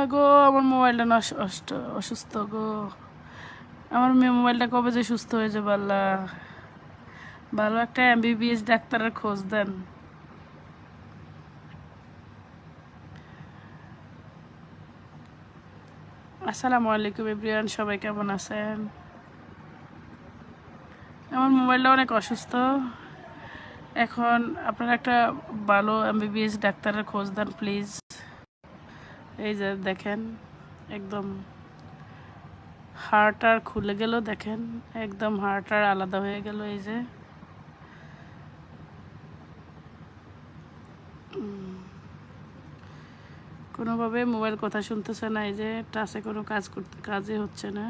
আল্লাহ গো, আমার মোবাইলটা নষ্ট, অসুস্থ গো। আমার মোবাইলটা কবে যে সুস্থ হয়ে যাবে আল্লাহ। ভালো একটা এমবিবিএস ডাক্তারের খোঁজ দেন। আসসালামু আলাইকুম এভরিওয়ান, সবাই কেমন আছেন? আমার মোবাইলটা অনেক অসুস্থ। এখন আপনারা একটা ভালো এমবিবিএস ডাক্তারের খোঁজ দেন প্লিজ। এই যে দেখেন, একদম হার্ট আর খুলে গেল, দেখেন একদম হার্ট আর আলাদা হয়ে গেল। এই যে কোনোভাবে মোবাইল কথা শুনতেছে না। এই যে টাচে কোনো কাজই হচ্ছে না।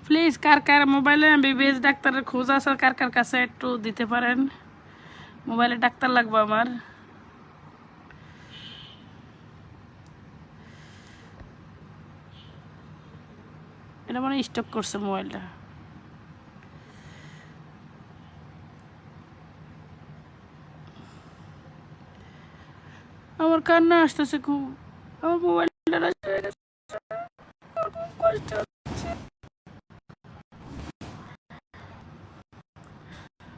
প্লিজ কার কার মোবাইলে এমবিবিএস ডাক্তারের খোঁজ আছে, কার কার কাছে একটু দিতে পারেন। মোবাইলে ডাক্তার লাগবে আমার। এটা মানে স্টক করছে মোবাইলটা। আমার কান্না আসতেছে খুব। আমার মোবাইলটা নষ্ট হয়ে গেছে, খুব কষ্ট হচ্ছে।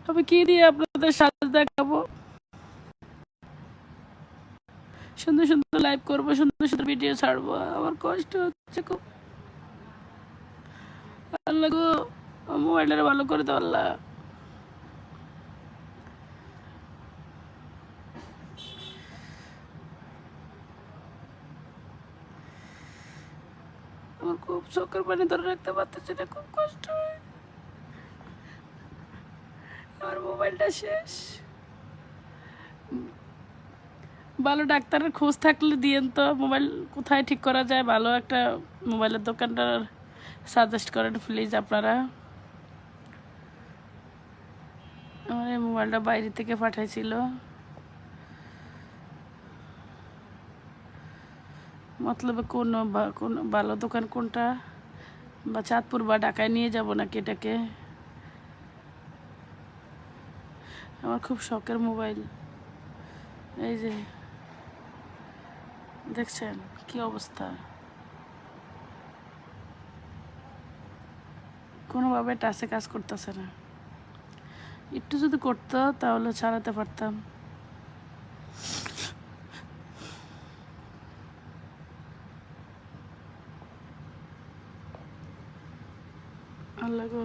আমি কি দিয়ে আপনাদের সাথে দেখাবো? সুন্দর সুন্দর লাইভ করবো, সুন্দর সুন্দর ভিডিও ছাড়বো, আমার কষ্ট হচ্ছে খুব। আল্লাহ গো, মোবাইলটা ভালো করে দাও আল্লাহ। আমার খুব চোখের পানি ধরে রাখতে পারতেছি না, খুব কষ্ট হয়। আমার মোবাইলটা শেষ। ভালো ডাক্তারের খোঁজ থাকলে দিয়েন তো। মোবাইল কোথায় ঠিক করা যায়, ভালো একটা মোবাইলের দোকানটার সাজেস্ট করেন প্লিজ আপনারা। আমার এই মোবাইলটা বাইরে থেকে পাঠাইছিল, মতলবে কোন ভালো দোকান কোনটা, বা চাঁদপুর বা ঢাকায় নিয়ে যাব নাকি এটাকে। আমার খুব শখের মোবাইল। এই যে দেখছেন কি অবস্থা, কোনোভাবে টাচে কাজ করতেছে না। একটু যদি করতো তাহলে ছাড়াতে পারতাম। আল্লাহ গো,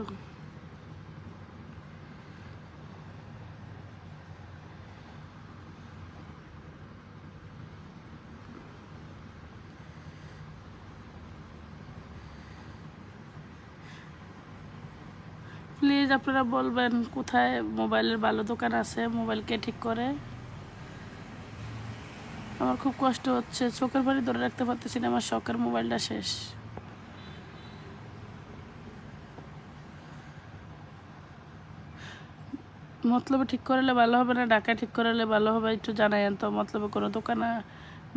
প্লিজ আপনারা বলবেন কোথায় মোবাইলের ভালো দোকান আছে, মোবাইলকে ঠিক করে। আমার খুব কষ্ট হচ্ছে, চোখের পানি ধরে রাখতে পারতেছি না, আমার শখের মোবাইলটা শেষ। মতলবে ঠিক করলে ভালো হবে না ঢাকায় ঠিক করলে ভালো হবে, একটু জানাইন তো। মতলবে কোনো দোকানে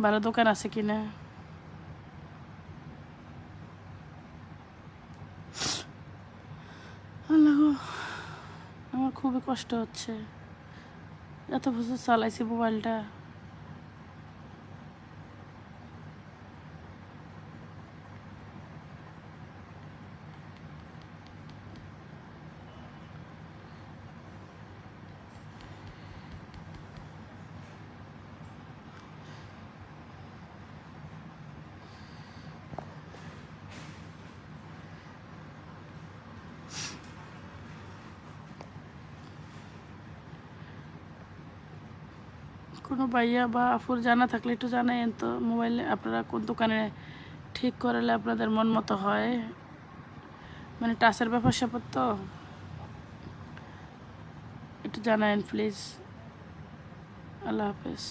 ভালো দোকান আছে কিনা। আল্লাহ গো, আমার খুবই কষ্ট হচ্ছে, এত বছর চালাইছি মোবাইলটা। কোনো ভাইয়া বা আফুর জানা থাকলে একটু জানাইন তো, মোবাইলে আপনারা কোন দোকানে ঠিক করালে আপনাদের মন মতো হয়। মানে টাচের ব্যাপার স্যাপার তো, একটু জানাইন প্লিজ। আল্লাহ হাফেজ।